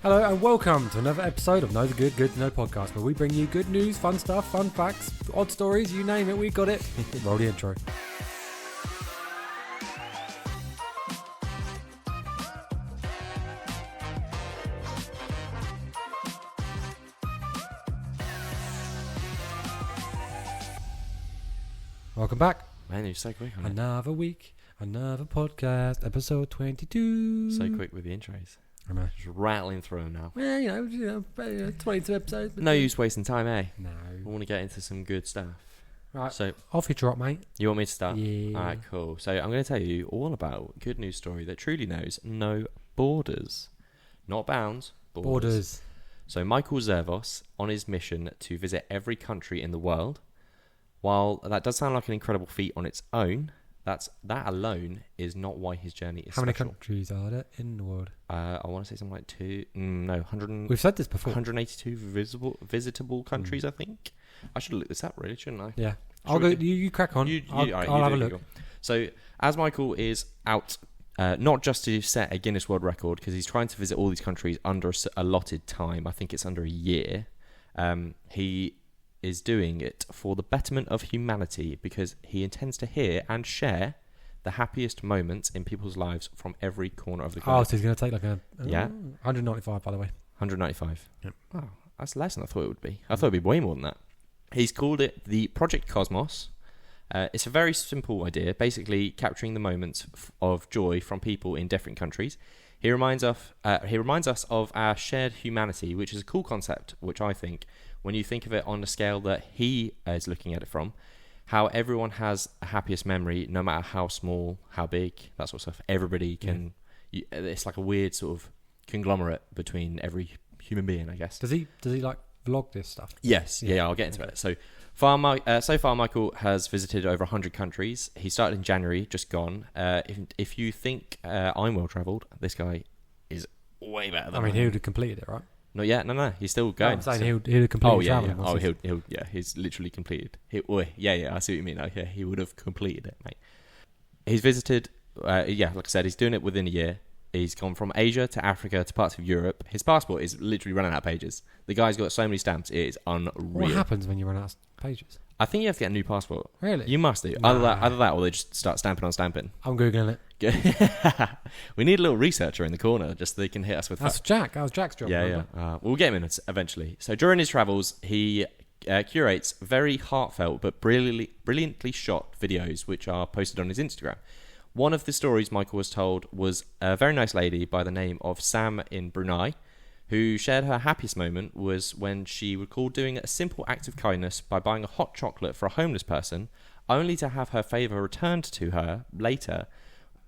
Hello and welcome to another episode of Know the Good, Good to Know podcast, where we bring you good news, fun stuff, fun facts, odd stories, you name it, we got it. Roll the intro. Welcome back. Man, you're so quick on Another week, another podcast, episode 22. So quick with the intros. I know. Just rattling through them now. Well, you know, 22 episodes. No use wasting time, eh? No. We want to get into some good stuff. Right, So, off you drop, mate. you want me to start? Yeah. Alright, cool. So, I'm going to tell you all about a good news story that truly knows no borders. Not bounds, borders. So, Michael Zervos, on his mission to visit every country in the world. While that does sound like an incredible feat on its own, that alone is not why his journey is How many special. countries are there in the world? I want to say something like 100. We've said this before. 182 visitable countries, I think. I should have looked this up, really, shouldn't I? Yeah. I'll go. You crack on. I'll have a look. So, as Michael is out, not just to set a Guinness World Record, because he's trying to visit all these countries under allotted time. I think it's under a year. He is doing it for the betterment of humanity, because he intends to hear and share the happiest moments in people's lives from every corner of the globe. Oh, so he's going to take like a... Yeah. 195, by the way. 195. Yep. Oh, that's less than I thought it would be. I thought it would be way more than that. He's called it the Project Cosmos. It's a very simple idea, basically capturing the moments of joy from people in different countries. He reminds us of our shared humanity, which is a cool concept, which I think, when you think of it on the scale that he is looking at it from, how everyone has a happiest memory, no matter how small, how big, that sort of stuff. Everybody can... Yeah. It's like a weird sort of conglomerate between every human being, I guess. Does he like vlog this stuff? Yes. Yeah, I'll get into it. So far, Michael has visited over 100 countries. He started in January, just gone. If you think I'm well travelled, this guy is way better than I am. He would have completed it, right? Not yet. No. He's still going. I'm saying he'd have completed travelling. Oh, he's literally completed. I see what you mean. Okay, he would have completed it, mate. He's visited, like I said, he's doing it within a year. He's gone from Asia to Africa to parts of Europe. His passport is literally running out of pages. The guy's got so many stamps, it is unreal. What happens when you run out of pages? I think you have to get a new passport. Really? You must do. Nah. Either that or they just start stamping on stamping. I'm Googling it. We need a little researcher in the corner just so they can hit us with That's Jack. That was Jack's job. Yeah. We'll get him in eventually. So during his travels, he curates very heartfelt but brilliantly shot videos which are posted on his Instagram. One of the stories Michael was told was a very nice lady by the name of Sam in Brunei, who shared her happiest moment was when she recalled doing a simple act of kindness by buying a hot chocolate for a homeless person, only to have her favour returned to her later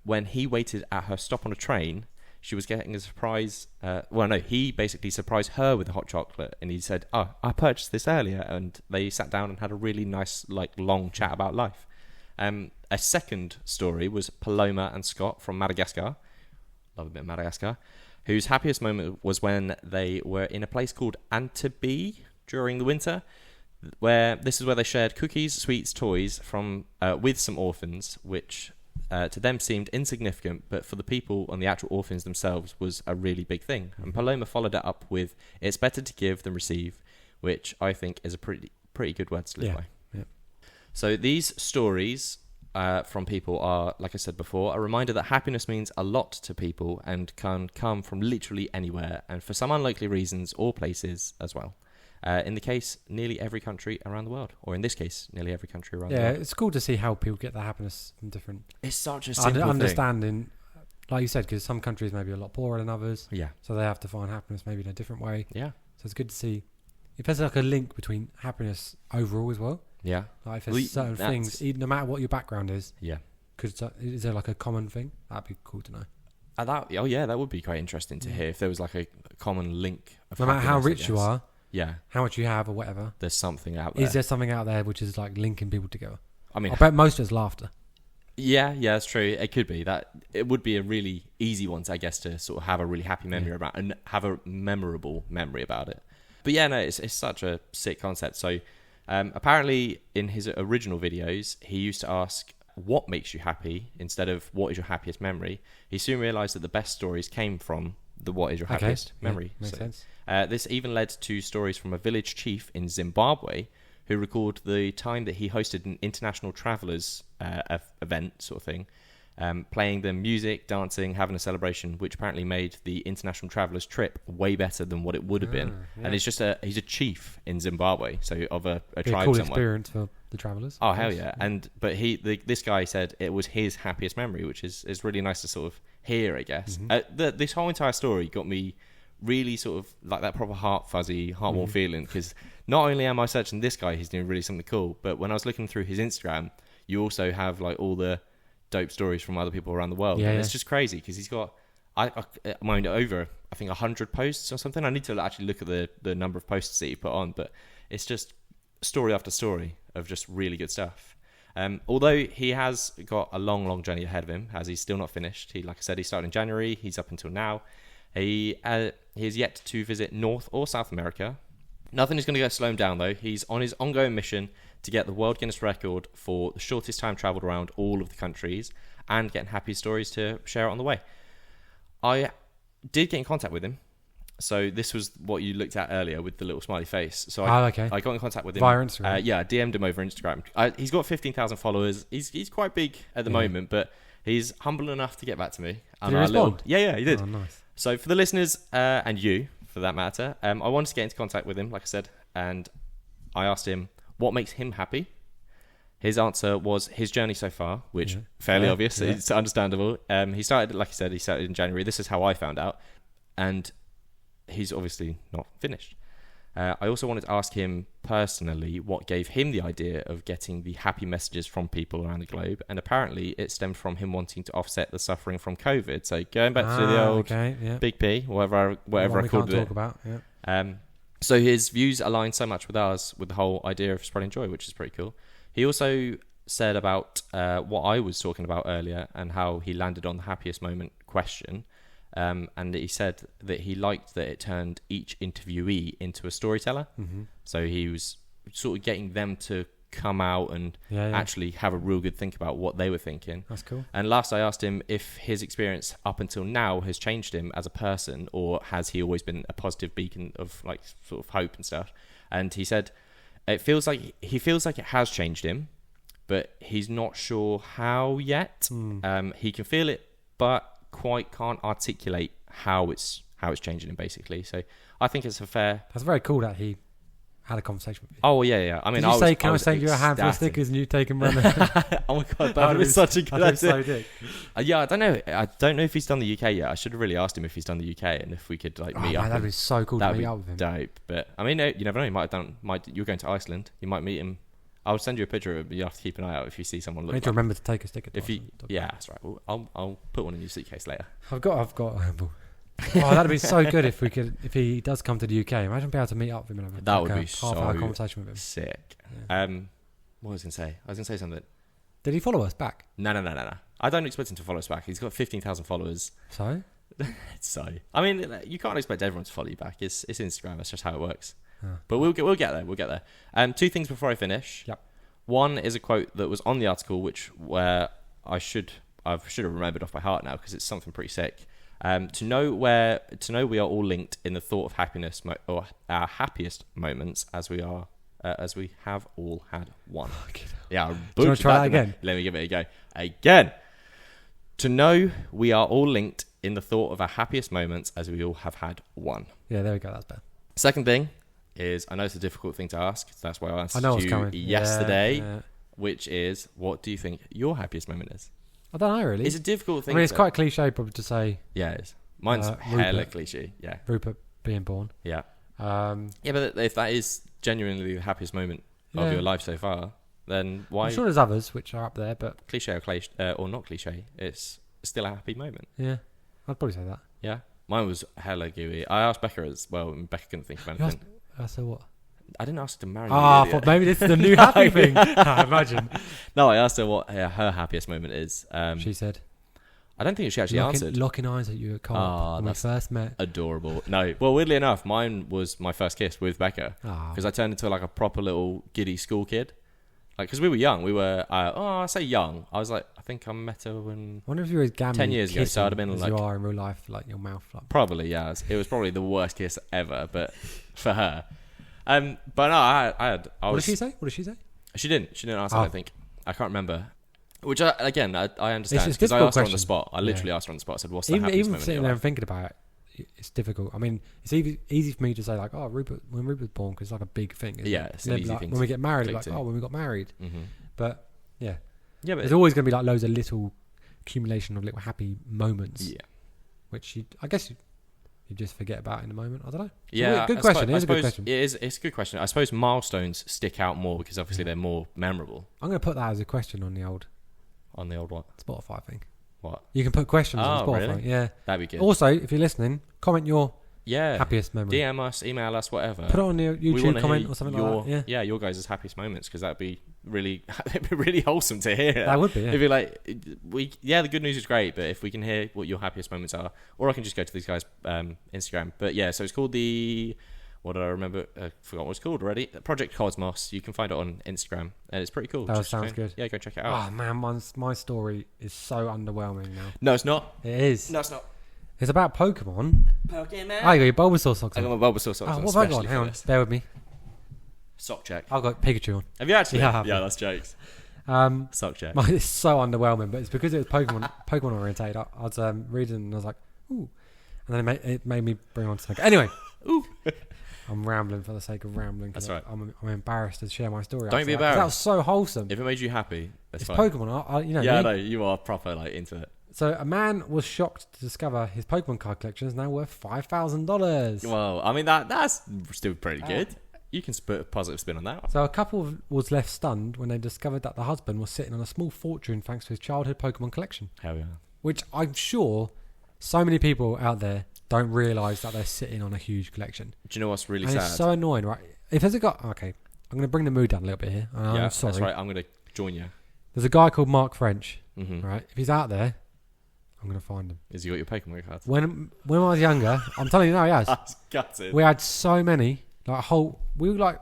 when he waited at her stop on a train. She was getting a surprise. He basically surprised her with a hot chocolate, and he said, "Oh, I purchased this earlier," and they sat down and had a really nice, long chat about life. A second story was Paloma and Scott from Madagascar. Love a bit of Madagascar. Whose happiest moment was when they were in a place called Antibes during the winter, where this is where they shared cookies, sweets, toys from with some orphans, which to them seemed insignificant, but for the people and the actual orphans themselves was a really big thing. And Paloma followed it up with, "It's better to give than receive," which I think is a pretty good word to live by. Yeah. So these stories from people are, like I said before, a reminder that happiness means a lot to people and can come from literally anywhere, and for some unlikely reasons or places as well. In the case, nearly every country around the world, or in this case, nearly every country around the world. Yeah, it's cool to see how people get their happiness from different... It's such a simple understanding, like you said, because some countries may be a lot poorer than others. Yeah. So they have to find happiness maybe in a different way. Yeah. So it's good to see if there's like a link between happiness overall as well. Yeah. Like if there's certain things, no matter what your background is. Yeah. Is there like a common thing? That'd be cool to know. That would be quite interesting to hear if there was like a common link. No matter how rich you are. Yeah. How much you have or whatever. There's something out there. Is there something out there which is like linking people together? I mean, I bet most of it's laughter. Yeah, that's true. It could be that. It would be a really easy one, I guess, to sort of have a really happy memory about and have a memorable memory about it. But yeah, no, it's such a sick concept. So apparently in his original videos, he used to ask, what makes you happy instead of what is your happiest memory. He soon realised that the best stories came from what is your happiest memory. Makes sense. This even led to stories from a village chief in Zimbabwe who recalled the time that he hosted an international travellers event sort of thing, playing them music, dancing, having a celebration, which apparently made the international travellers trip way better than what it would have been. Yeah. And he's a chief in Zimbabwe, so of a tribe cool somewhere. Experience for the travellers. Oh hell yeah! But this guy said it was his happiest memory, which is really nice to sort of hear, I guess. This whole entire story got me really sort of like that proper heartwarm feeling, because not only am I searching this guy, he's doing really something cool, but when I was looking through his Instagram, you also have like all the dope stories from other people around the world. And it's just crazy because he's got over I think 100 posts or something. I need to actually look at the number of posts that he put on, but it's just story after story of just really good stuff. Although he has got a long journey ahead of him, as he's still not finished. Like I said, he started in January. He's up until now. He has yet to visit North or South America. Nothing is going to slow him down, though. He's on his ongoing mission to get the World Guinness record for the shortest time travelled around all of the countries and getting happy stories to share out on the way. I did get in contact with him. So this was what you looked at earlier with the little smiley face. So I got in contact with him via Instagram. I DM'd him over Instagram. He's got 15,000 followers. He's quite big at the moment, but he's humble enough to get back to me. Did he respond? Yeah, he did. Oh, nice. So for the listeners and you, for that matter, I wanted to get into contact with him, like I said, and I asked him what makes him happy. His answer was his journey so far, which fairly obvious. Yeah. It's understandable. He started, like I said, in January. This is how I found out, and he's obviously not finished. I also wanted to ask him personally what gave him the idea of getting the happy messages from people around the globe, and apparently it stemmed from him wanting to offset the suffering from COVID. So going back to the old Big P, whatever I called it. About. Yeah. So his views align so much with ours, with the whole idea of spreading joy, which is pretty cool. He also said about what I was talking about earlier and how he landed on the happiest moment question. And he said that he liked that it turned each interviewee into a storyteller. Mm-hmm. So he was sort of getting them to come out and actually have a real good think about what they were thinking. That's cool. And last I asked him if his experience up until now has changed him as a person, or has he always been a positive beacon of like sort of hope and stuff. And he said he feels like it has changed him, but he's not sure how yet. He can feel it, but quite can't articulate how it's changing him, basically. So I think it's that's very cool that he had a conversation with you. Oh yeah. I mean, can I send you a handful of stickers and you take them running? Oh my god, that was such a good idea. I don't know if he's done the UK yet. I should have really asked him if he's done the UK and if we could meet up. That'd be so cool to meet up with him. Dope. But I mean, you never know. He might have done. You're going to Iceland. You might meet him. I'll send you a picture of it, but you have to keep an eye out if you see someone. I need to remember to take a sticker. That's right. Well, I'll put one in your suitcase later. I've got. Oh, that'd be so good if he does come to the UK. Imagine being able to meet up with him and have that would be half-hour conversation with him. Sick. Yeah. What was I going to say? I was going to say something. Did he follow us back? No. I don't expect him to follow us back. He's got 15,000 followers. So? I mean, you can't expect everyone to follow you back. It's Instagram. That's just how it works. But we'll get there. We'll get there. Two things before I finish. Yep. One is a quote that was on the article, where I should have remembered off by heart now because it's something pretty sick. To know we are all linked in the thought of happiness or our happiest moments as we have all had one. Yeah, do you want to try that again? Let me give it a go again. To know we are all linked in the thought of our happiest moments as we all have had one. Yeah, there we go. That's better. Second thing is, I know it's a difficult thing to ask. That's why I answered you yesterday, which is, what do you think your happiest moment is? I don't know, really. It's a difficult thing. I mean, it's quite cliche probably to say. Yeah, it is. Mine's hella cliche. Yeah. Rupert being born. Yeah. But if that is genuinely the happiest moment of your life so far, then why? I'm sure there's others which are up there, but cliche or not cliche, it's still a happy moment. Yeah, I'd probably say that. Yeah. Mine was hella gooey. I asked Becca as well, and Becca couldn't think of anything. I said what? I didn't ask her to marry me. I thought maybe this is the new happy thing. I imagine. No, I asked her what her happiest moment is. She said, I don't think she actually answered. Locking eyes at you at co-op when we first met. Adorable. No, well, weirdly enough, mine was my first kiss with Becca because I turned into like a proper little giddy school kid. Like, because we were young. We were, I say young. I was like, I think I met her when... I wonder if you were as gammy 10 years ago, so I'd have been as like... you are in real life, like your mouth. Like. Probably, yeah. It was probably the worst kiss ever, but for her. But no, I What did she say? She didn't ask, I don't think. I can't remember. Which, I understand, It's because I asked her on the question. spot. I literally asked her on the spot. I said, what's the Even happiest moment sitting in there your and life? thinking about it, it's difficult. I mean, it's easy for me to say, like, oh, when Rupert was born, because it's like a big thing. Isn't Yeah, it? it's an And then, easy like, thing when we get married, click like, to. oh, when we got married. Mm-hmm. But, yeah. Yeah, but... There's always going to be, like, loads of little accumulation of little happy moments. Yeah. Which I guess you just forget about in the moment. I don't know. Yeah, good question. It is a good question. It's a good question. I suppose milestones stick out more because obviously they're more memorable. I'm going to put that as a question on the old what? Spotify thing. What? You can put questions on Spotify. Really? Yeah. That'd be good. Also, if you're listening, comment your Yeah. happiest memory. DM us, email us, whatever. Put it on your We YouTube wanna comment hear or something your, like that. Yeah. your guys' happiest moments, because that'd be really, it'd be really wholesome to hear. That would be, yeah. It'd be like, the good news is great, but if we can hear what your happiest moments are, or I can just go to these guys' Instagram. But yeah, so it's called what did I remember? I forgot what it's called already. Project Cosmos. You can find it on Instagram, and it's pretty cool. That Just sounds good. Yeah, go check it out. Oh man, my story is so underwhelming now. No, it's not. It is. No, it's not. It's about Pokemon. Pokemon. Oh, you got your Bulbasaur socks I on. got my Bulbasaur socks Oh, on. what have I got? especially Hang for on, this. bear with me. Sock check. I've got Pikachu on. Have you actually? Yeah, I have. Yeah, that's jokes. Sock check. It's so underwhelming, but it's because it was Pokemon orientated. I was reading and I was like, ooh, and then it made me bring on something. Anyway, Ooh. I'm rambling for the sake of rambling. That's right. I'm embarrassed to share my story. Don't be after that, 'cause That was embarrassed. so wholesome. If it made you happy, that's It's fine. Pokemon. You know. Yeah, me. no, you are proper into it. So a man was shocked to discover his Pokemon card collection is now worth $5,000. Well, I mean that's still pretty good. You can put a positive spin on that. So a couple was left stunned when they discovered that the husband was sitting on a small fortune thanks to his childhood Pokemon collection, Hell yeah. which I'm sure so many people out there don't realise that they're sitting on a huge collection. Do you know what's really And sad? it's so annoying, right? If there's a guy... Okay, I'm going to bring the mood down a little bit here. Yeah, I'm sorry. that's right. I'm going to join you. There's a guy called Mark French, Mm-hmm. right? If he's out there, I'm going to find him. Has he got your Pokemon cards? When I was younger, I'm telling you now, he has. I was gutted. We had so many, like a whole. We were like,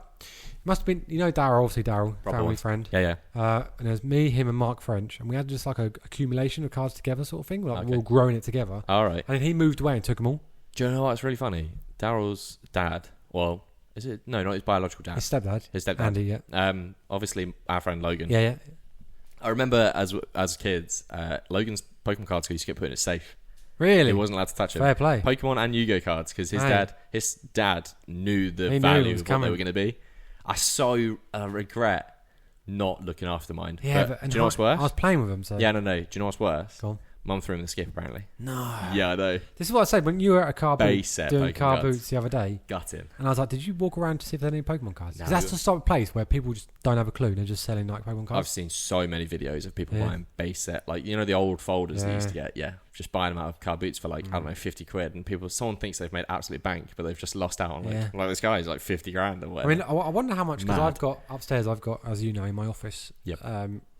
must have been, you know, Daryl, obviously Daryl, Proper family one. friend. Yeah, yeah. And there's me, him, and Mark French, and we had just like a accumulation of cards together, sort of thing. Like we Okay. were growing it together. All right. And then he moved away and took them all. Do you know what's really funny? Daryl's dad. Well, is it? No, not his biological dad. His stepdad, His stepdad. Andy. Yeah, Obviously our friend Logan. yeah. I remember as kids, Logan's Pokemon cards used to get put in his safe. Really, He wasn't allowed to touch them. fair play. Pokemon and Yu-Gi-Oh cards, because his Right. dad knew the He knew it value was of what coming. they were going to be. I so regret not looking after mine. Yeah, but but do you know what's worse? I was playing with him, so Yeah, no. Do you know what's worse? Go on. Mum threw him in the skip, apparently. No. Yeah, I know. This is what I said when you were at a car boot Base set doing Pokemon car cards. boots the other day, Gutting. and I was like, "Did you walk around to see if there's any Pokemon cards?" Because No. that's the sort of place where people just don't have a clue. They're just selling like Pokemon I've cards. seen so many videos of people Yeah. buying base set, like, you know, the old folders they Yeah. used to get, just buying them out of car boots for like, I don't know, 50 quid, and someone thinks they've made absolute bank, but they've just lost out on Yeah. like this guy's like 50 grand or I whatever. mean, I wonder how much, because Mad. I've got upstairs. I've got, as you know, in my office, Yep.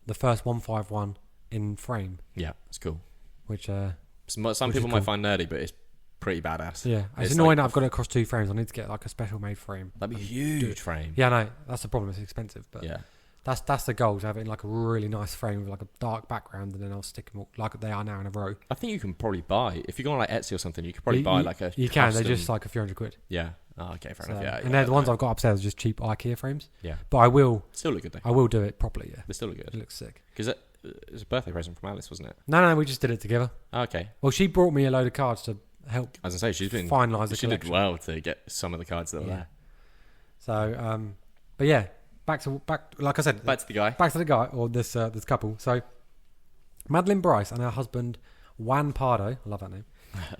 the first 151 in frame, Yeah, it's cool. which Some Which people is might cool. find nerdy, but it's pretty badass. yeah, it's It's annoying like- that I've got it across two frames. I need to get like a special made frame. That'd be a huge frame. Yeah, no, that's the problem. It's expensive, but Yeah. that's the goal, to have it in like a really nice frame with like a dark background, and then I'll stick them all like they are now in a row. I think you can probably buy, if you go on like Etsy or something, you could probably You- buy you- like a You can. They're custom- just like a few £100. Yeah. Oh, okay, fair So, enough. Yeah. and they're the ones I've got upstairs are just cheap IKEA frames. Yeah. But I will Still look good though. do it properly. Yeah, They still look it good. looks sick. Because it was a birthday present from Alice, wasn't it? No, we just did it together. Oh, okay. Well, she brought me a load of cards to help As I say, she's been finalise the She did collection. well to get some of the cards that were Yeah. there. So, but yeah, back like I said, Back to the guy. back to the guy or this couple. So, Madeline Bryce and her husband Juan Pardo, I love that name,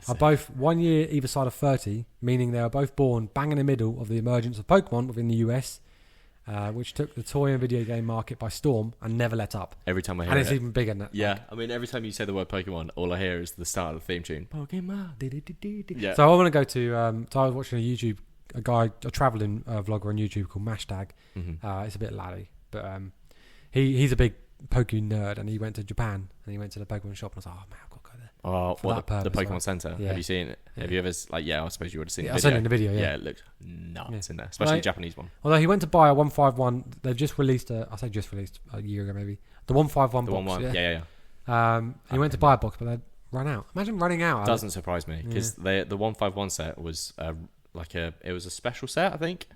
are both 1 year either side of 30, meaning they were both born bang in the middle of the emergence of Pokemon within the US, which took the toy and video game market by storm and never let up. Every time I hear And it's it. even bigger than that. Yeah, I mean, every time you say the word Pokemon, all I hear is the start of the theme tune. Pokemon. Yeah. So I want to go to. So I was watching a traveling vlogger on YouTube called Mashtag. Mhm. It's a bit laddie, but he's a big Pokemon nerd, and he went to Japan and he went to the Pokemon shop, and I was like, oh man, I've got to go there. Oh, For what, that the purpose, Pokemon right? Center. Yeah. Have you seen it? Yeah. Have you ever, like, yeah, I suppose you would have seen Yeah, the I video. saw it in the video. Yeah, Yeah. it looked nuts Yeah. in there, especially Like- the Japanese one. Although he went to buy a 151, they've just released I say just released a year ago maybe. The 151 The box. one, Yeah. yeah. He went to buy a box, but they ran out. Imagine running out. Doesn't surprise me because the 151 set was it was a special set, I think,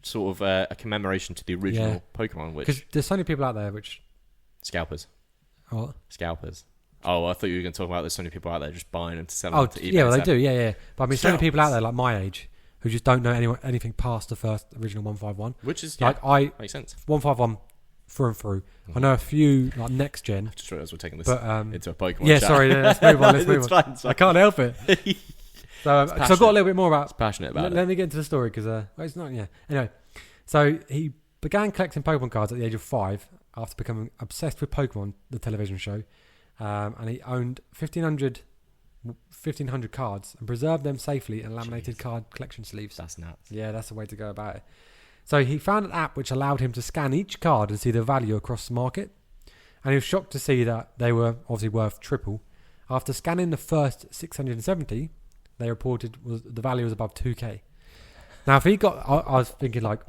sort of a commemoration to the original Pokemon. Because there's so many people out there which scalpers. What? Scalpers. Oh, I thought you were going to talk about there's so many people out there just buying them to sell them to eBay. Yeah, well, they do. Yeah. But I mean, so many people out there like my age who just don't know anything past the first original 151. Which is makes sense. 151 through and through. I know a few like next gen. I just realised we're taking this into a Pokemon. Yeah, chat. sorry. Let's move on. Fine. I can't help it. So I've got a little bit more about. Passionate about it. Let me get into the story because it's not. Yeah. Anyway, so he began collecting Pokemon cards at the age of 5 after becoming obsessed with Pokemon, the television show, and he owned 1,500 cards and preserved them safely in laminated card collection sleeves. That's nuts. Yeah, that's the way to go about it. So he found an app which allowed him to scan each card and see the value across the market, and he was shocked to see that they were obviously worth triple. After scanning the first 670, they reported the value was above 2k. Now, if he got, I was thinking like,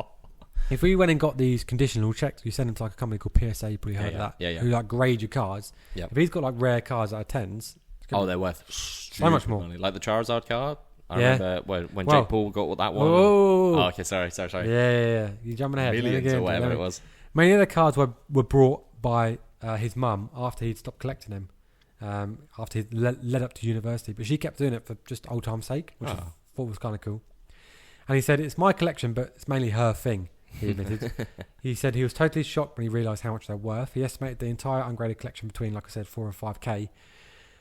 if we went and got these conditional checks, you send them to like a company called PSA, you probably heard of that, who like grade your cards. Yep. If he's got like rare cards that are 10s, they're worth so much more. Money. Like the Charizard card. I remember when Jake Paul got that one. Whoa. Oh, okay, sorry. Yeah. You're jumping ahead. Millions or whatever it was. Many of the cards were brought by his mum after he'd stopped collecting them, after he led up to university. But she kept doing it for just old time's sake, which I thought was kind of cool. And he said, it's my collection, but it's mainly her thing, he admitted. He said he was totally shocked when he realised how much they're worth. He estimated the entire ungraded collection between, like I said, 4 and 5k.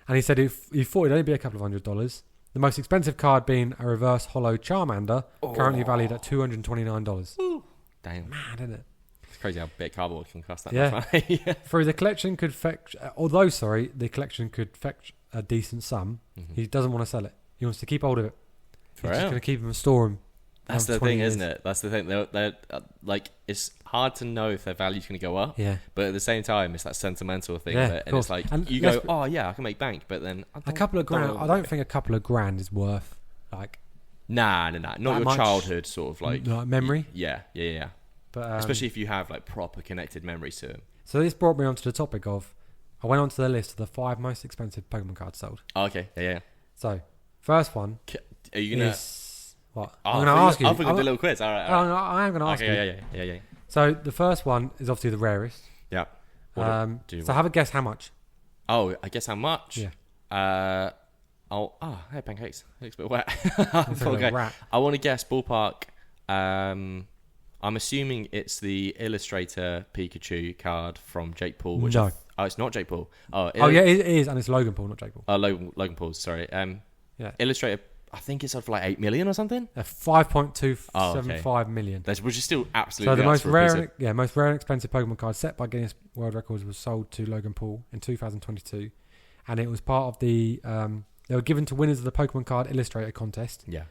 And he said he thought it'd only be a couple of $100. The most expensive card being a reverse hollow Charmander, currently valued at $229. Ooh. Damn. Mad, isn't it? It's crazy how bit cardboard can cost that much money. Through the collection could fetch, the collection could fetch a decent sum. He doesn't want to sell it. He wants to keep hold of it. He's just going to keep them and store them. That's the thing, isn't it? That's the thing. They're like, it's hard to know if their value's going to go up. Yeah. But at the same time, it's that sentimental thing. Yeah, and it's like, and you go, I can make bank, but then a couple of grand. I don't think a couple of grand is worth like. Nah. Not your childhood sort of like memory. Yeah. But especially if you have like proper connected memories to them. So this brought me onto the topic of, I went onto the list of the 5 most expensive Pokemon cards sold. Oh, okay. Yeah. So first one. Are you gonna? What? I'm going to ask you. I'll put a little quiz. All right. I am going to ask you. Yeah. So the first one is obviously the rarest. Yeah. So have a guess how much. Oh, I guess how much? Yeah. Hey, pancakes. It looks a bit wet. I want to guess ballpark. I'm assuming it's the Illustrator Pikachu card from Jake Paul. Which no. It's not Jake Paul. Yeah, it is, and it's Logan Paul, not Jake Paul. Logan Paul. Sorry. Yeah. Illustrator. I think it's for like 8 million or something. 5.275 million. Which is still absolutely. So the most rare and expensive Pokemon card set by Guinness World Records was sold to Logan Paul in 2022, and it was part of the. They were given to winners of the Pokemon Card Illustrator contest. Yeah.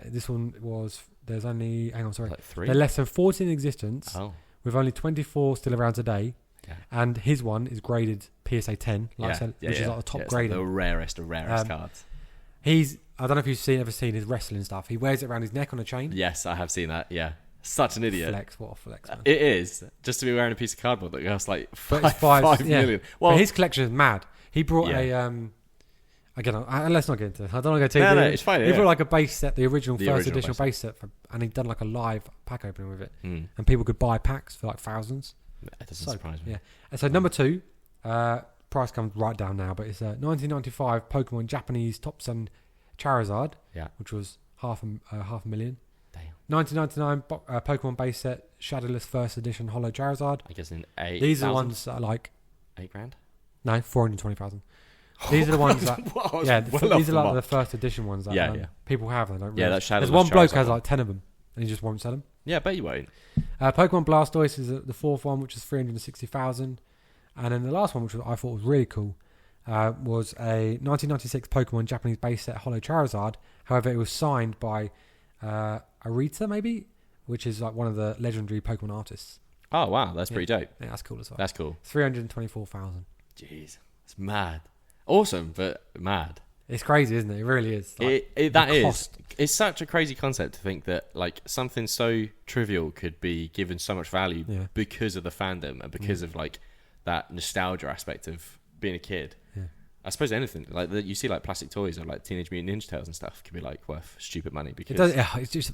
This one was. There's only. Hang on, sorry. Like 3. They're less than 40 in existence. Oh. With only 24 still around today. Yeah. And his one is graded PSA 10, like I said, which is like the top grade. Like the rarest of rarest cards. I don't know if you've ever seen his wrestling stuff. He wears it around his neck on a chain. Yes, I have seen that. Yeah, such an idiot. What a flex, man. It is just to be wearing a piece of cardboard that costs like 5 million. Well, but his collection is mad. He brought a. Again, let's not get into it. I don't want to go too. No, it's fine. He brought like a base set, the original first edition base set, and he'd done like a live pack opening with it, and people could buy packs for like thousands. That doesn't surprise me. Yeah. And so number 2, price comes right down now, but it's a 1995 Pokemon Japanese top selling Charizard, which was half a million. Damn. 1999 Pokemon base set Shadowless first edition Holo Charizard. I guess in 8. These are the ones that are like $8,000. No, 420,000. These are the ones that these are like the first edition ones that people have and they don't realize. That Shadowless. There's one bloke has like 10 of them and he just won't sell them. Yeah, I bet you won't. Pokemon Blastoise is the 4th one, which is 360,000, and then the last one, which I thought was really cool, was a 1996 Pokemon Japanese base set Holo Charizard. However, it was signed by Arita, maybe, which is like one of the legendary Pokemon artists. Oh wow, that's pretty dope. Yeah, that's cool as well. That's cool. 324,000. Jeez, it's mad. Awesome, but mad. It's crazy, isn't it? It really is. Like, It's such a crazy concept to think that like something so trivial could be given so much value because of the fandom and because of like that nostalgia aspect of being a kid. Yeah. I suppose anything like you see like plastic toys or like Teenage Mutant Ninja Turtles and stuff can be like worth stupid money because It's just.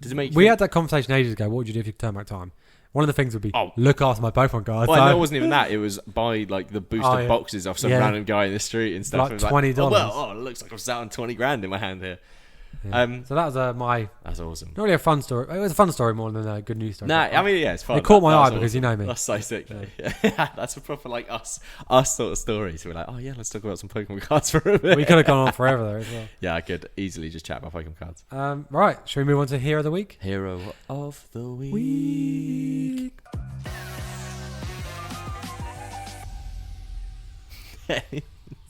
does it make? We had that conversation ages ago. What would you do if you could turn back time? One of the things would be look after my Pokemon cards. Well, no, it wasn't even that. It was buy like the booster boxes off some random guy in the street and stuff. Like $20. It looks like I'm selling 20 grand in my hand here. Yeah. So that was That's awesome. not really a fun story. It was a fun story more than a good news story. Nah, I mean, yeah, it's fun. It caught my eye awesome. because you know me. That's so sick. Yeah. That's a proper like us sort of story. So we're like, let's talk about some Pokemon cards for a bit. We could have gone on forever there as well. Yeah, I could easily just chat about Pokemon cards. Right, shall we move on to Hero of the Week? Hero of the Week.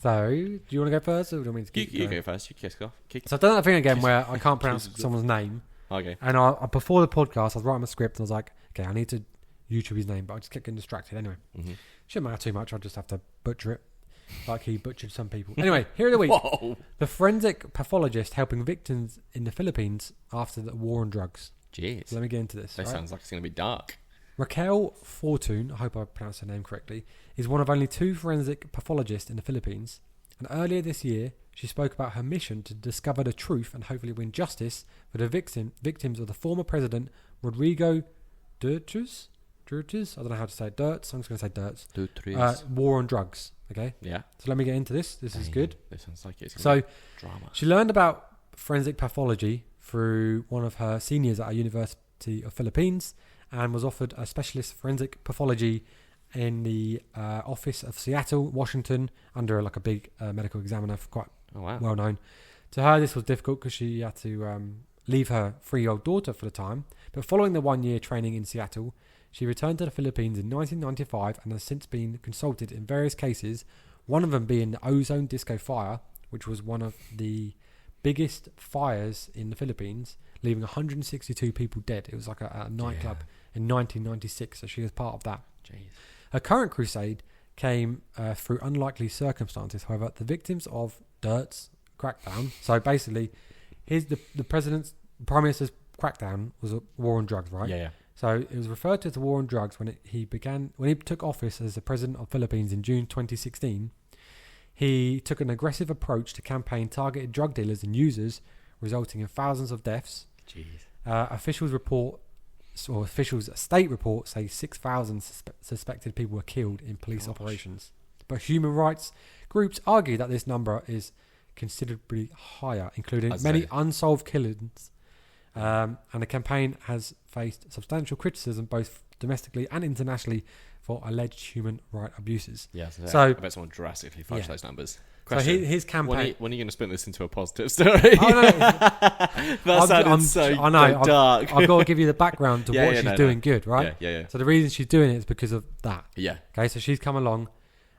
So, do you want to go first, or do you want me to keep You go first. You kick off. So I've done that thing again where I can't pronounce someone's name. Okay. And I before the podcast, I was writing my script and I was like, okay, I need to YouTube his name, but I just kept getting distracted. Anyway, shouldn't matter too much. I'll just have to butcher it, like he butchered some people. Anyway, Hero of the Week. Whoa. The forensic pathologist helping victims in the Philippines after the war on drugs. Jeez. So let me get into this. That sounds like it's going to be dark. Raquel Fortune, I hope I pronounced her name correctly, is one of only 2 forensic pathologists in the Philippines. And earlier this year, she spoke about her mission to discover the truth and hopefully win justice for the victims of the former president, Rodrigo Duterte's? I don't know how to say it. Dirts. I'm just going to say Dirts. War on drugs. Okay? Yeah. So let me get into this. This is good. This sounds like it's So, drama. she learned about forensic pathology through one of her seniors at a University of Philippines and was offered a specialist forensic pathology in the office of Seattle, Washington, under like a big medical examiner, quite well known. To her, this was difficult because she had to leave her 3-year-old daughter for the time. But following the 1-year training in Seattle, she returned to the Philippines in 1995 and has since been consulted in various cases, one of them being the Ozone Disco Fire, which was one of the biggest fires in the Philippines, leaving 162 people dead. It was like a nightclub in 1996, so she was part of that. Jeez. Her current crusade came through unlikely circumstances. However, the victims of Dirt's crackdown. So basically, the Prime Minister's crackdown was a war on drugs, right? Yeah. So it was referred to as a war on drugs when he took office as the president of Philippines in June 2016. He took an aggressive approach to campaign targeted drug dealers and users, resulting in thousands of deaths. Jeez. Officials' state reports say 6,000 suspected people were killed in police operations. But human rights groups argue that this number is considerably higher, including many unsolved killings. And the campaign has faced substantial criticism both domestically and internationally for alleged human rights abuses. Yeah, so I bet someone drastically fudged those numbers. Question. So his campaign. When are you going to spin this into a positive story? Oh, no, that sounded so dark. I've got to give you the background to what she's doing good, right? Yeah. So the reason she's doing it is because of that. Yeah. Okay, so she's come along.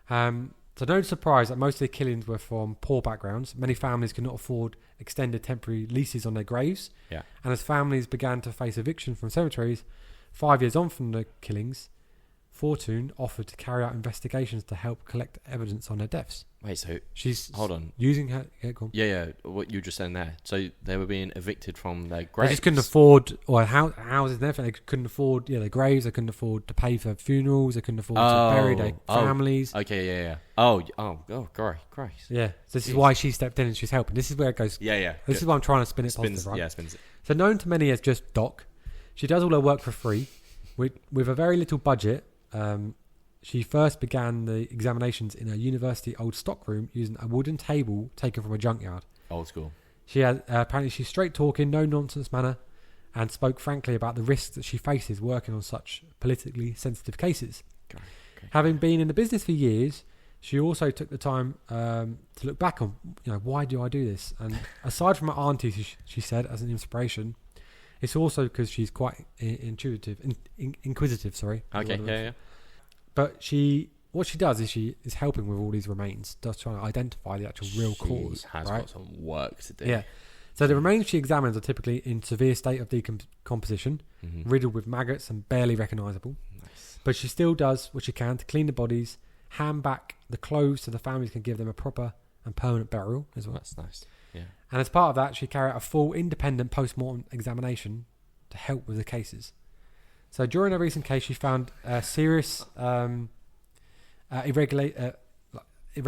So no surprise that most of the killings were from poor backgrounds. Many families could not afford extended temporary leases on their graves. Yeah. And as families began to face eviction from cemeteries, 5 years on from the killings, Fortune offered to carry out investigations to help collect evidence on their deaths. Wait, so she's hold on using her. Yeah. What you were just saying there. So they were being evicted from their graves. They just couldn't afford, or houses and everything. They couldn't afford, their graves. They couldn't afford to pay for funerals. They couldn't afford to bury their families. Okay, yeah. Oh, Christ. Yeah. So this is why she stepped in and she's helping. This is where it goes. Yeah. This is why I'm trying to spin it positive, right? Yeah, spins it. So known to many as just Doc, she does all her work for free, with a very little budget. She first began the examinations in a university old stockroom using a wooden table taken from a junkyard. Old school. She had apparently she's straight talking, no nonsense manner, and spoke frankly about the risks that she faces working on such politically sensitive cases. Okay. Having been in the business for years, she also took the time to look back on, why do I do this? And aside from her auntie, she said as an inspiration, it's also because she's quite inquisitive. Sorry. Okay. Yeah. But what she does is she is helping with all these remains, just trying to identify the actual real cause. Has got some work to do. Yeah. So the remains she examines are typically in severe state of decomposition, riddled with maggots and barely recognisable. Nice. But she still does what she can to clean the bodies, hand back the clothes so the families can give them a proper and permanent burial as well. That's nice. Yeah. And as part of that, she carried out a full independent post-mortem examination to help with the cases. So during a recent case, she found serious I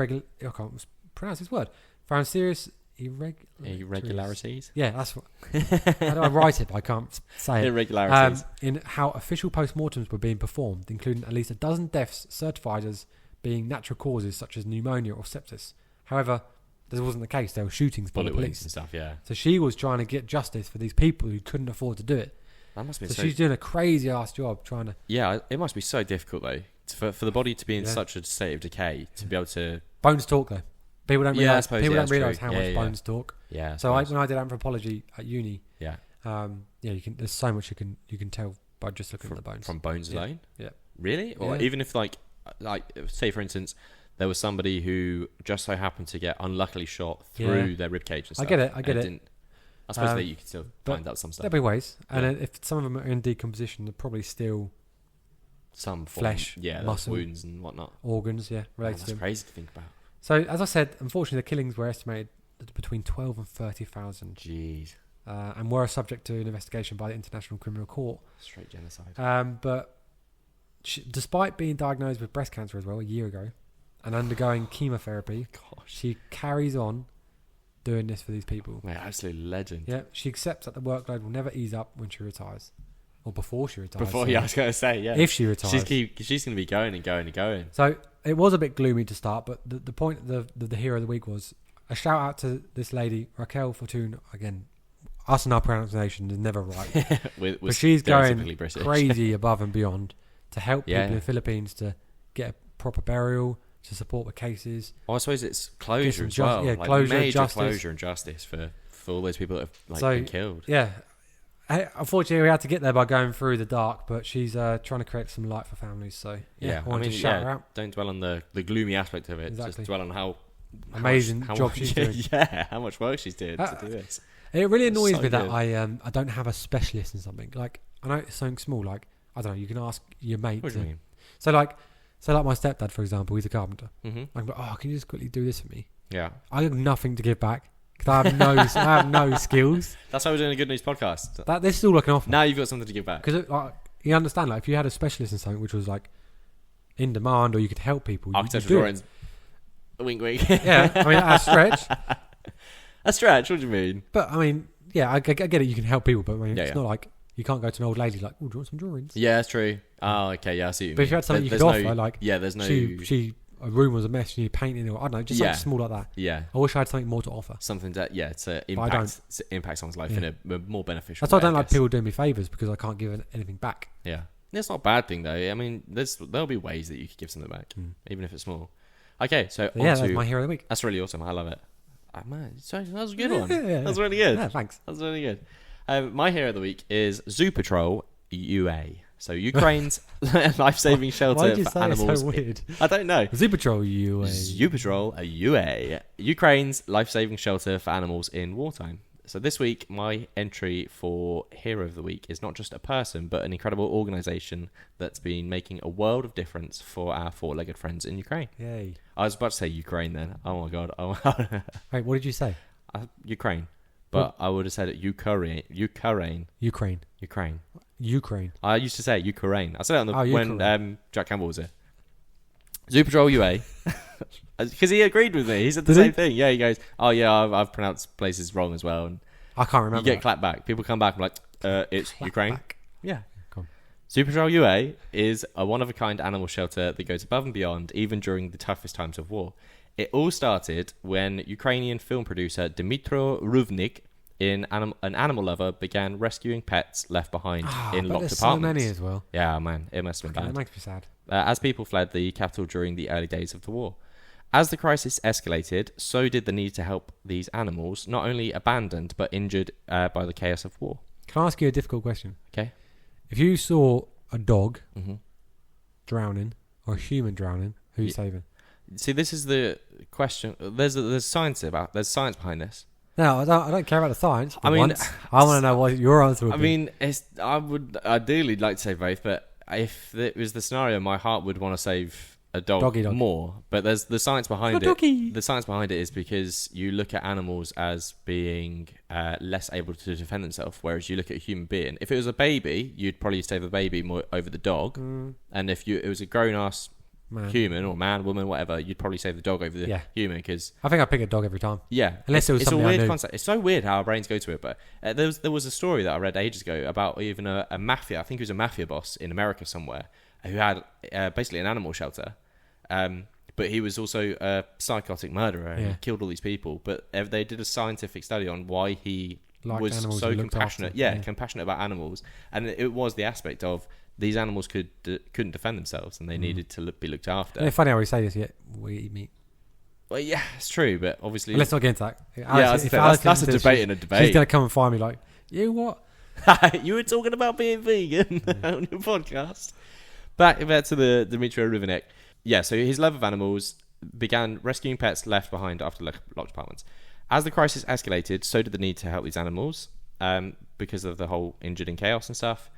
can't pronounce this word. Found serious irregularities. Yeah, that's what. How do I write it? But I can't say it. Irregularities. In how official postmortems were being performed, including at least a dozen deaths certified as being natural causes such as pneumonia or sepsis. However, this wasn't the case. There were shootings by the Bullet wounds police and stuff. Yeah. So she was trying to get justice for these people who couldn't afford to do it. That must be so she's doing a crazy ass job trying to. Yeah, it must be so difficult though for the body to be in such a state of decay to be able to. Bones talk though. People don't realize. People don't realize true. how much bones talk. Yeah. So when I did anthropology at uni, yeah, you can. There's so much you can tell by just looking at the bones. From bones alone. Yeah. Really? Or even if like say for instance, there was somebody who just so happened to get unluckily shot through their ribcage and stuff. I get it. I suppose that you could still find out some stuff. There'll be ways, and if some of them are in decomposition, they're probably still some flesh, muscle, wounds and whatnot, organs. Yeah, related to them. That's crazy to think about. So, as I said, unfortunately, the killings were estimated at between 12 and 30,000. Jeez. And were subject to an investigation by the International Criminal Court. Straight genocide. But despite being diagnosed with breast cancer as well a year ago and undergoing chemotherapy, she carries on doing this for these people. Man, absolute legend. Yeah, she accepts that the workload will never ease up when she retires. Or before she retires. I was going to say, yeah. If she retires. She's going to be going and going and going. So, it was a bit gloomy to start, but the point of the hero of the week was a shout out to this lady, Raquel Fortune. Again, us and our pronunciation is never right. But she's going crazy above and beyond to help people in the Philippines to get a proper burial, to support the cases. I suppose it's closure as well. Yeah, major closure and justice for all those people that have been killed. Yeah. Unfortunately, we had to get there by going through the dark, but she's trying to create some light for families. So I wanted to shout her out. Don't dwell on the gloomy aspect of it. Just dwell on how amazing job she's doing. Yeah, how much work she's doing to do this. It really annoys me that I don't have a specialist in something. Like, I know it's something small. Like, I don't know. You can ask your mate. What do you mean? So like my stepdad, for example, he's a carpenter. Mm-hmm. I'm like, can you just quickly do this for me? Yeah. I have nothing to give back. I have no skills. That's why we're doing a Good News podcast. This is all I can offer. Now you've got something to give back. Because you understand, like, if you had a specialist in something which was like in demand, or you could help people, architectural drawings. Wink, wink. Yeah, I mean, a stretch. A stretch. What do you mean? But I mean, I get it. You can help people, but I mean, it's not like you can't go to an old lady like, "Oh, do you want some drawings?" Yeah, that's true. Oh, okay, yeah, I see what you mean. But if you had something you could offer, like, there's no. A room was a mess, you need painting, or I don't know, just something small like that. Yeah. I wish I had something more to offer. Something that, to impact someone's life in a more beneficial way. That's why I don't like people doing me favours, because I can't give anything back. Yeah. That's not a bad thing, though. I mean, there'll be ways that you could give something back, even if it's small. Okay, so that's my hero of the week. That's really awesome. I love it. Man, that was a good one. Yeah. That's really good. Yeah, thanks. That's really good. My hero of the week is Zoo Patrol UA. So Ukraine's life-saving shelter for animals. Why did you say it so weird? I don't know. Zoo Patrol UA. Zoo Patrol UA. Ukraine's life-saving shelter for animals in wartime. So this week, my entry for Hero of the Week is not just a person, but an incredible organisation that's been making a world of difference for our four-legged friends in Ukraine. Yay. I was about to say Ukraine then. Oh my God. Wait, what did you say? Ukraine. But I would have said it Ukraine. I used to say Ukraine. I said it when Jack Campbell was here. Zoo Patrol UA. Because he agreed with me. He said the same thing. Yeah, he goes, I've pronounced places wrong as well. And I can't remember. You get clapped back. People come back and like, it's Ukraine. Back. Yeah. Zoo Patrol UA is a one-of-a-kind animal shelter that goes above and beyond, even during the toughest times of war. It all started when Ukrainian film producer Dmytro Ruvnik, an animal lover, began rescuing pets left behind in locked apartments. So many as well. Yeah, man, it must have been bad. That makes me sad. As people fled the capital during the early days of the war. As the crisis escalated, so did the need to help these animals, not only abandoned but injured by the chaos of war. Can I ask you a difficult question? Okay. If you saw a dog drowning or a human drowning, who are you saving? See, this is the question. There's science behind this. No, I don't care about the science. I want to know what your answer would be. I would ideally like to say both, but if it was the scenario, my heart would want to save a dog more. But there's the science behind it. The science behind it is because you look at animals as being less able to defend themselves, whereas you look at a human being. If it was a baby, you'd probably save the baby more over the dog. And if it was a grown-ass human or man, woman, whatever, you'd probably say the dog over the human because I think I'd pick a dog every time. Yeah, unless it was something a weird I knew. concept. It's so weird how our brains go to it. But there was a story that I read ages ago about even a mafia. I think he was a mafia boss in America somewhere who had basically an animal shelter. But he was also a psychotic murderer and he killed all these people. But they did a scientific study on why he was so compassionate. Compassionate about animals, and it was the aspect of these animals couldn't defend themselves and they needed to be looked after. And it's funny how we say this, yet we eat meat. Well, yeah, it's true, but obviously... Let's not get into that. That's a debate in a debate. She's going to come and find me like, you what? You were talking about being vegan on your podcast. Back to the Dmitry Rivenek. Yeah, so his love of animals began rescuing pets left behind after locked apartments. As the crisis escalated, so did the need to help these animals because of the whole injured and chaos and stuff.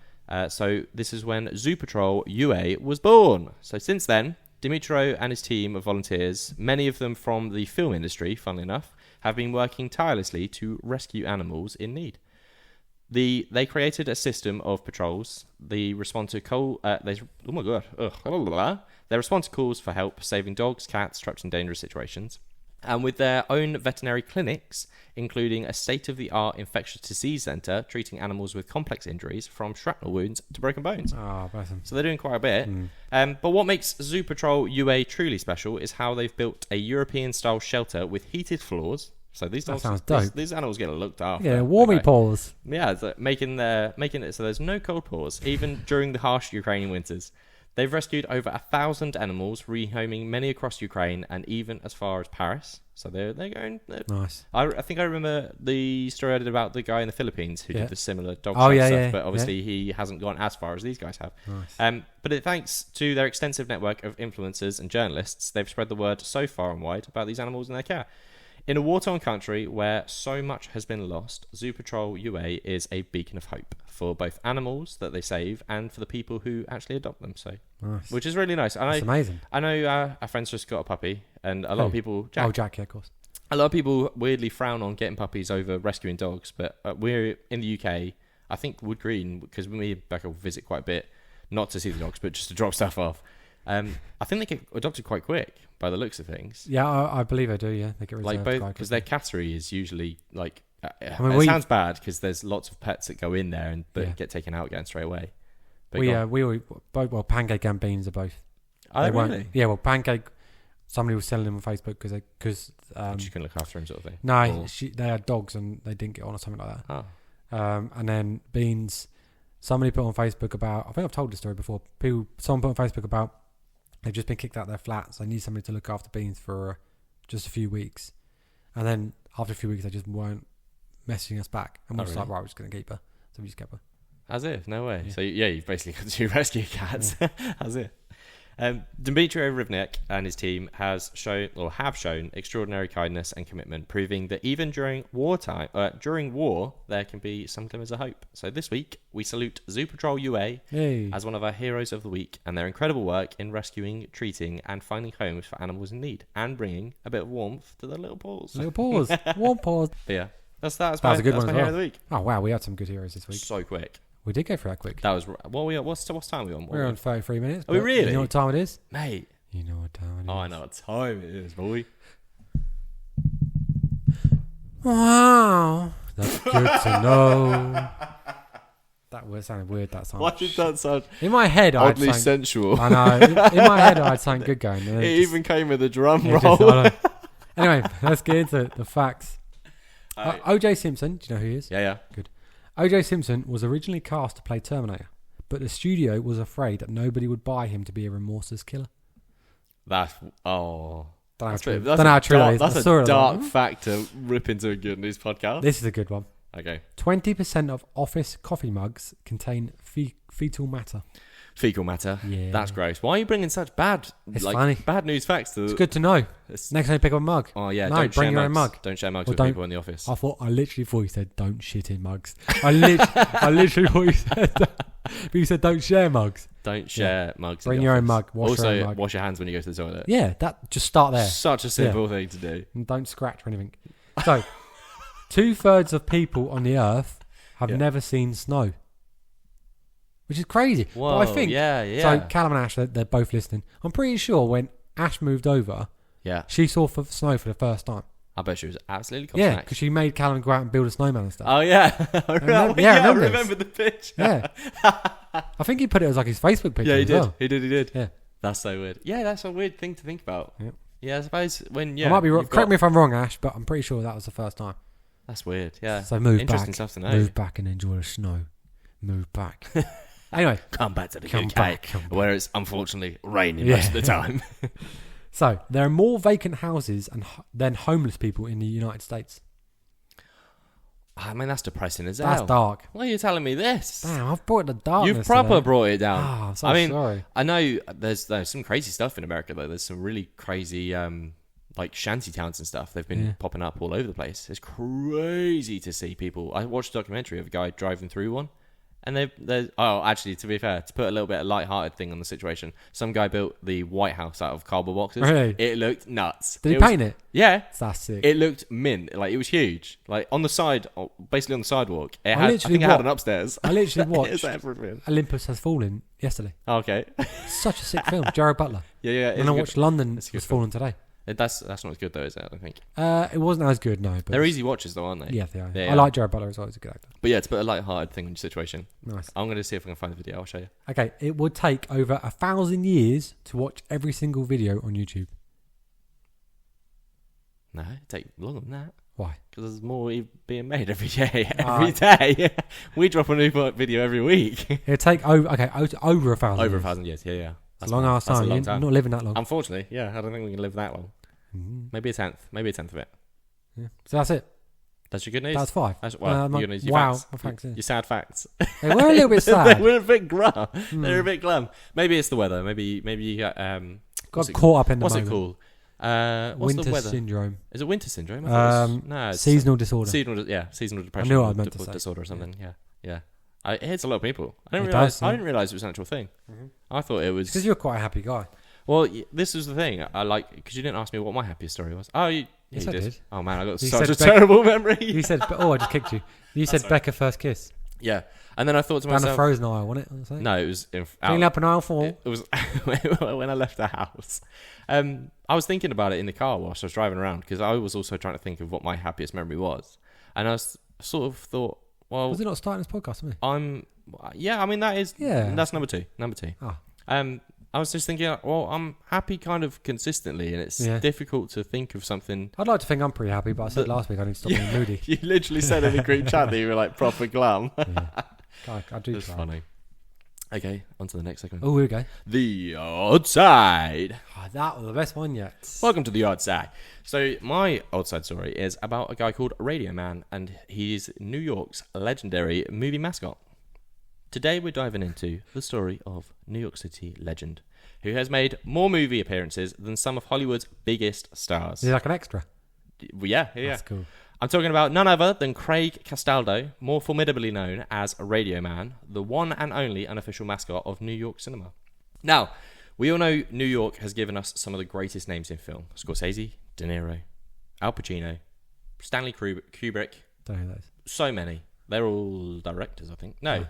So this is when Zoo Patrol UA was born. So since then, Dimitro and his team of volunteers, many of them from the film industry, funnily enough, have been working tirelessly to rescue animals in need. They created a system of patrols. They respond to They respond to calls for help saving dogs, cats trapped in dangerous situations. And with their own veterinary clinics, including a state-of-the-art infectious disease centre treating animals with complex injuries from shrapnel wounds to broken bones. Oh, bless them. So they're doing quite a bit. But what makes Zoo Patrol UA truly special is how they've built a European-style shelter with heated floors. So these dogs, sounds dope. These animals get looked after. Yeah, warmy paws. Yeah, it's like making it so there's no cold paws, even during the harsh Ukrainian winters. They've rescued over 1,000 animals, rehoming many across Ukraine and even as far as Paris. So they're going... Nice. I think I remember the story I did about the guy in the Philippines who did the similar dog stuff, but obviously he hasn't gone as far as these guys have. Nice. But thanks to their extensive network of influencers and journalists, they've spread the word so far and wide about these animals and their care. In a war-torn country where so much has been lost, Zoo Patrol UA is a beacon of hope for both animals that they save and for the people who actually adopt them. So, nice. Which is really nice. That's amazing. I know our friends just got a puppy, and a lot of people... Jack, yeah, of course. A lot of people weirdly frown on getting puppies over rescuing dogs, but we're in the UK. I think Wood Green, because me and Becca visit quite a bit, not to see the dogs, but just to drop stuff off. I think they get adopted quite quick by the looks of things. Yeah, I believe I do. Yeah, they get reserved quite because their cattery is usually like. I mean, it sounds bad because there's lots of pets that go in there and get taken out again straight away. But we both Pancake and Beans are both. Are they really? Yeah, well, Pancake. Somebody was selling them on Facebook because she can look after him, sort of thing. No, they had dogs and they didn't get on or something like that. Oh. And then Beans, somebody put on Facebook about. I think I've told this story before. Someone put on Facebook about. They've just been kicked out of their flats. They need somebody to look after Beans for just a few weeks. And then after a few weeks, they just weren't messaging us back. And we're just like, right, we're just going to keep her. So we just kept her. As if, no way. Yeah. So, you've basically got 2 rescue cats. Yeah. As if. Dmitry Rivnik and his team have shown extraordinary kindness and commitment, proving that even during war, there can be some glimmers of hope. So this week, we salute Zoo Patrol UA as one of our heroes of the week and their incredible work in rescuing, treating, and finding homes for animals in need, and bringing a bit of warmth to their little paws. Little paws, warm paws. But yeah, that's a good one. My hero of the week. Oh wow, we had some good heroes this week. So quick. We did go for that quick. That was what's time are we on? We're on 33 minutes. Are we really? You know what time it is, mate? You know what time it is. Oh, I know what time it is, boy. Wow, that's good to know. That word sounded weird. That song. Why did that sound? In my head, oddly sensual. I know. In my head, I had something good going. It even came with a drum roll. Anyway, let's get into the facts. O.J. Simpson. Do you know who he is? Yeah. Good. O.J. Simpson was originally cast to play Terminator, but the studio was afraid that nobody would buy him to be a remorseless killer. That's a dark fact to rip into a good news podcast. This is a good one. Okay. 20% of office coffee mugs contain fecal matter. Fecal matter? Yeah. That's gross. Why are you bringing such bad news facts to... It's good to know. Next time you pick up a mug. Oh, yeah. No, bring your own mug. Don't share mugs with people in the office. I literally thought you said don't shit in mugs. I literally thought you said that. But you said don't share mugs. Don't share mugs. Bring your own mug. Wash your own mug. Wash your hands when you go to the toilet. Yeah, just start there. Such a simple thing to do. And don't scratch or anything. So, 2/3 of people on the earth have never seen snow. which is crazy. Whoa, but I think yeah. So Callum and Ash, they're both listening. I'm pretty sure when Ash moved over, she saw snow for the first time. I bet she was absolutely Yeah, because she made Callum go out and build a snowman and stuff. Oh yeah, I remember the picture. Yeah, I think he put it as like his Facebook picture. Yeah, he as did. Well. He did. Yeah, that's so weird. Yeah, that's a weird thing to think about. Yep. Yeah, I suppose when I might be wrong. Correct me if I'm wrong, Ash, but I'm pretty sure that was the first time. That's weird. Yeah. So move Interesting back. Stuff to know. Move back and enjoy the snow. Move back. Anyway, come back to the come UK, back. where it's unfortunately raining most of the time. So there are more vacant houses than homeless people in the United States. I mean, that's depressing as hell. That's dark. Why are you telling me this? Damn, I've brought the darkness. You've proper today. brought it down. I'm so sorry. I know there's some crazy stuff in America though. There's some really crazy like shanty towns and stuff. They've been popping up all over the place. It's crazy to see people. I watched a documentary of a guy driving through one. And actually, to be fair, to put a little bit of light-hearted thing on the situation, some guy built the White House out of cardboard boxes. Really? It looked nuts. Did he paint it? Yeah. That's sick. It looked mint. Like, it was huge. Like, on the side, basically on the sidewalk. I think it had an upstairs. I literally watched everything. Olympus Has Fallen yesterday. Okay. Such a sick film. Jared Butler. Yeah. And I watched London Has Fallen today. That's not as good though, is it? I don't think. It wasn't as good, no. But they're easy watches though, aren't they? Yeah, they are. Yeah. I like Jared Butler as well. He's a good actor. But yeah, to put a light-hearted thing on your situation. Nice. I'm going to see if I can find the video. I'll show you. Okay, it would take over 1,000 years to watch every single video on YouTube. No, it'd take longer than that. Why? Because there's more being made every day. Every day. We drop a new video every week. It'd take over 1,000 Over years. 1,000 years, yeah. That's a long ass time. You're not living that long. Unfortunately, yeah. I don't think we can live that long. Maybe a tenth of it. Yeah. So that's it. That's your good news? That's 5. You're going to use your wow. facts. Well, thanks, your sad facts. Hey, we're a little bit sad. We're a bit glum. They're a bit glum. Maybe it's the weather. Maybe you got caught up in the What's moment. it called? What's winter the weather? syndrome. Is it winter syndrome? No, it's seasonal disorder. Seasonal depression. I knew what I meant to say. Disorder or something. Yeah. It hits a lot of people. I didn't realize it was an actual thing. I thought it was because you're quite a happy guy. Well, this is the thing. I like because you didn't ask me what my happiest story was. Oh, you did. Oh man, I got such a terrible memory. You said, I just kicked you. You said Becca first kiss. Yeah, and then I thought to myself, down the frozen aisle, wasn't it? No, it was clean up an aisle 4. It was when I left the house. I was thinking about it in the car whilst I was driving around because I was also trying to think of what my happiest memory was, and I was sort of thought, well, was it not starting this podcast with me? I mean that's number two. Oh. I was just thinking, well, I'm happy kind of consistently, and it's difficult to think of something. I'd like to think I'm pretty happy, but I said last week I need to stop being moody. You literally said in the group chat that you were like proper glum. I do. That's funny. Okay, on to the next segment. Oh, here we go. The Odd Side. Oh, that was the best one yet. Welcome to the Odd Side. So my Odd Side story is about a guy called Radio Man, and he's New York's legendary movie mascot. Today we're diving into the story of New York City legend, who has made more movie appearances than some of Hollywood's biggest stars. Is he like an extra? Yeah. That's cool. I'm talking about none other than Craig Castaldo, more formidably known as Radio Man, the one and only unofficial mascot of New York cinema. Now, we all know New York has given us some of the greatest names in film. Scorsese, De Niro, Al Pacino, Stanley Kubrick. Don't know those. So many. They're all directors, I think. No.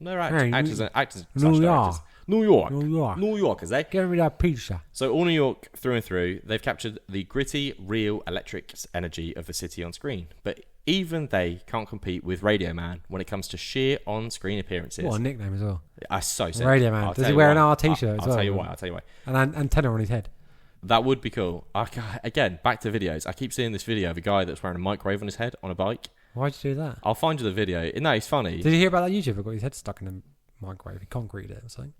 They're actors New York. New Yorkers, eh? Give me that pizza. So all New York through and through, they've captured the gritty, real, electric energy of the city on screen. But even they can't compete with Radio Man when it comes to sheer on-screen appearances. What a nickname as well. That's so sick. Radio Man. Does he wear an R t-shirt as well? I'll tell you why. And an antenna on his head. That would be cool. Again, back to videos. I keep seeing this video of a guy that's wearing a microwave on his head on a bike. Why'd you do that? I'll find you the video. No, he's funny. Did you hear about that YouTuber who got his head stuck in a microwave? He concreted it or something.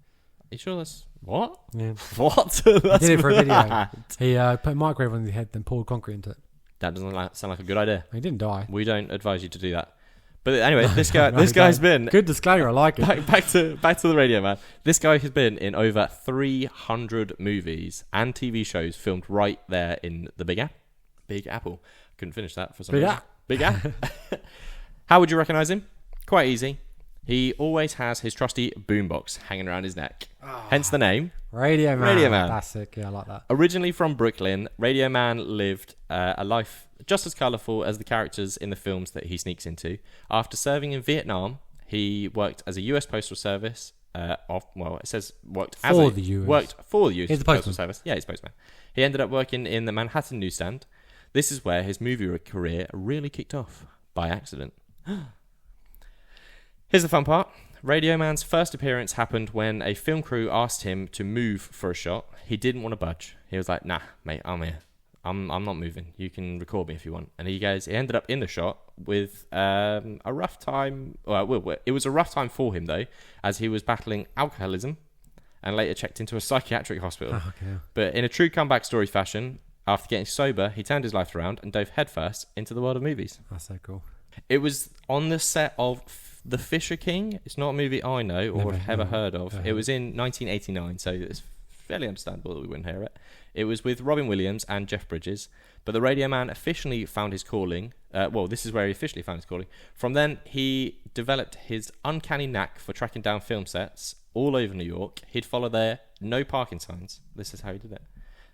You sure that's... What? Yeah. What? He did it for a video. He put a microwave on his head, then poured concrete into it. That doesn't sound like a good idea. He didn't die. We don't advise you to do that. But anyway, this guy's been... Good disclaimer, I like it. Back to the Radio Man. This guy has been in over 300 movies and TV shows filmed right there in the Big Apple. Couldn't finish that for some reason. Big Apple. How would you recognise him? Quite easy. He always has his trusty boombox hanging around his neck. Hence the name. Radio Man. Radio Man. That's sick. Yeah, I like that. Originally from Brooklyn, Radio Man lived a life just as colourful as the characters in the films that he sneaks into. After serving in Vietnam, He worked as a US Postal Service. It says worked for the US Postal Service. Yeah, he's a postman. He ended up working in the Manhattan newsstand. This is where his movie career really kicked off by accident. Here's the fun part. Radio Man's first appearance happened when a film crew asked him to move for a shot. He didn't want to budge. He was like, "Nah, mate, I'm here. I'm not moving. You can record me if you want." And he ended up in the shot with a rough time. Well, it was a rough time for him, though, as he was battling alcoholism and later checked into a psychiatric hospital. Oh, okay. But in a true comeback story fashion, after getting sober, he turned his life around and dove headfirst into the world of movies. That's so cool. It was on the set of The Fisher King. It's not a movie I know or have ever heard of. It was in 1989, so it's fairly understandable that we wouldn't hear it. It was with Robin Williams and Jeff Bridges, but the Radio Man officially found his calling. This is where he officially found his calling. From then, he developed his uncanny knack for tracking down film sets all over New York. He'd follow their no parking signs. This is how he did it.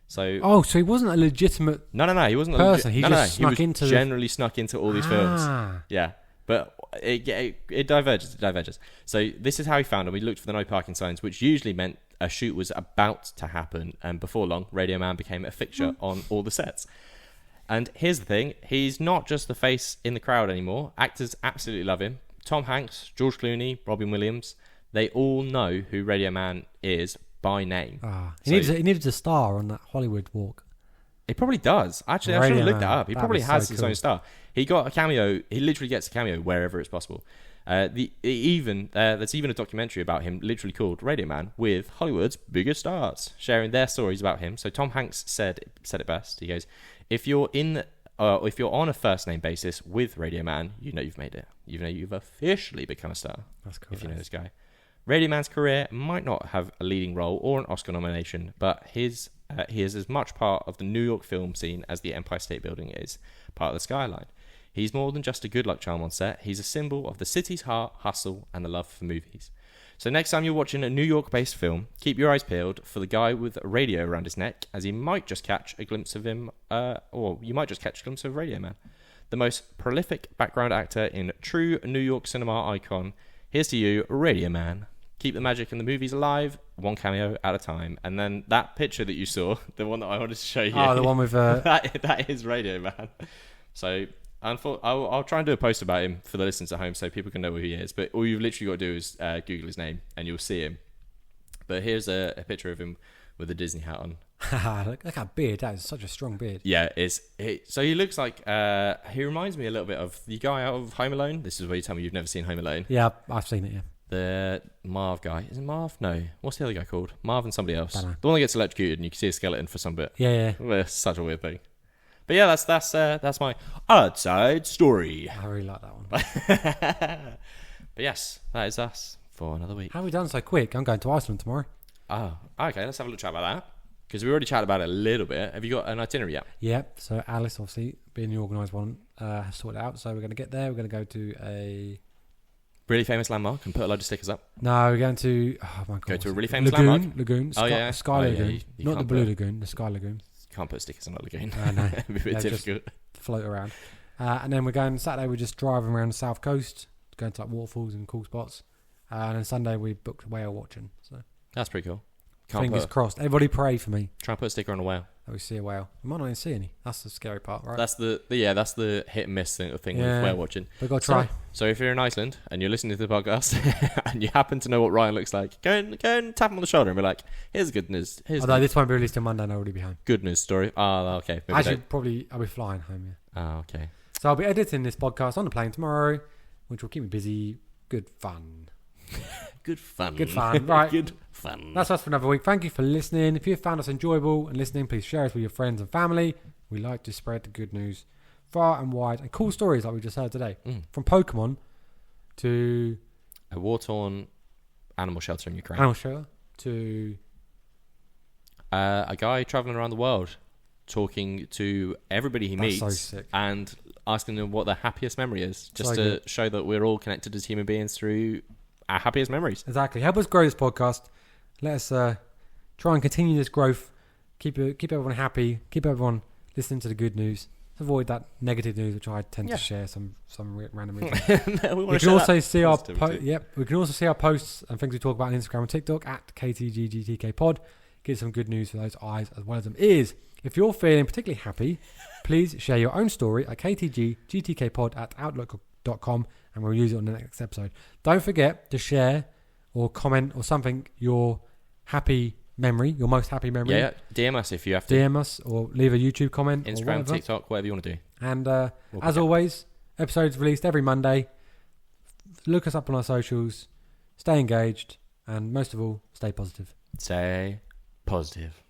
So he wasn't a legitimate No, he wasn't person. He generally snuck into all these films. Yeah. But it diverges. So this is how he found them. We looked for the no parking signs, which usually meant a shoot was about to happen, and before long, Radio Man became a fixture on all the sets. And here's the thing, he's not just the face in the crowd anymore. Actors absolutely love him. Tom Hanks, George Clooney, Robin Williams, they all know who Radio Man is by name. He needed a star on that Hollywood walk. He probably does. Actually, I should have looked that up. He probably has his own star. He got a cameo. He literally gets a cameo wherever it's possible. There's even a documentary about him, literally called Radio Man, with Hollywood's biggest stars sharing their stories about him. So Tom Hanks said it best. He goes, if you're on a first name basis with Radio Man, you know you've made it. You know you've officially become a star. That's cool. If you know this guy. Radio Man's career might not have a leading role or an Oscar nomination, but he is as much part of the New York film scene as the Empire State Building is part of the skyline. He's more than just a good luck charm on set. He's a symbol of the city's heart, hustle, and the love for movies. So next time you're watching a New York-based film, keep your eyes peeled for the guy with a radio around his neck, as you might just catch a glimpse of him, or you might just catch a glimpse of Radio Man. The most prolific background actor in true New York cinema icon. Here's to you, Radio Man. Keep the magic in the movies alive, one cameo at a time. And then that picture that you saw, the one that I wanted to show you. Oh, the one with... that is Radio Man. So I'll try and do a post about him for the listeners at home so people can know who he is. But all you've literally got to do is Google his name and you'll see him. But here's a picture of him with a Disney hat on. Look at that beard. That is such a strong beard. Yeah, so he looks like... he reminds me a little bit of the guy out of Home Alone. This is where you tell me you've never seen Home Alone. Yeah, I've seen it, yeah. The Marv guy. Is it Marv? No. What's the other guy called? Marv and somebody else. The one that gets electrocuted and you can see a skeleton for some bit. Yeah. Well, it's such a weird thing. But yeah, that's my outside story. I really like that one. But yes, that is us for another week. How have we done so quick? I'm going to Iceland tomorrow. Oh, okay. Let's have a little chat about that. Because we already chatted about it a little bit. Have you got an itinerary yet? Yep. So Alice, obviously, being the organised one, has sorted it out. So we're going to get there. We're going to go to a... really famous landmark and put a load of stickers up. No, we're going to... Oh, my God. Go to a really famous landmark? Lagoon. Sky Lagoon. You Not the Blue Lagoon, the Sky Lagoon. You can't put stickers on a lagoon. No. It'd be a bit difficult. Float around. And then we're going... Saturday, we're just driving around the south coast, going to like waterfalls and cool spots. And then Sunday, we booked whale watching. So that's pretty cool. Fingers crossed. Everybody pray for me. Try and put a sticker on a whale. That we see a whale. We might not even see any. That's the scary part, right? That's the hit and miss thing with whale watching. We've got to try. So if you're in Iceland and you're listening to the podcast and you happen to know what Ryan looks like, go and tap him on the shoulder and be like, here's good news. Although this won't be released on Monday and I'll already be home. Good news story. Oh, okay. Actually, I'll be flying home, yeah. Oh, okay. So I'll be editing this podcast on the plane tomorrow, which will keep me busy. Good fun. Good fun. Right. Good fun. That's us for another week. Thank you for listening. If you found us enjoyable and listening, please share us with your friends and family. We like to spread the good news far and wide and cool stories like we just heard today. From Pokémon to a war-torn animal shelter in Ukraine. Animal shelter to a guy traveling around the world talking to everybody he meets and asking them what their happiest memory is, just to show that we're all connected as human beings through our happiest memories. Exactly. Help us grow this podcast. Let us try and continue this growth. Keep everyone happy. Keep everyone listening to the good news. avoid that negative news, which I tend Yeah. to share some random reason. No, we We want to can also see our positivity. we can also see our posts and things we talk about on Instagram and TikTok at KTGGTKpod. Get some good news for those eyes as well as them ears. If you're feeling particularly happy, please share your own story at KTGGTKpod@outlook.com and we'll use it on the next episode. Don't forget to share or comment or something your happy memory, your most happy memory. Yeah, DM us if you have to. DM us or leave a YouTube comment. or Instagram, whatever. TikTok, whatever you want to do. And We'll as pick up. always, episodes released every Monday. Look us up on our socials. Stay engaged. And most of all, stay positive. Say positive.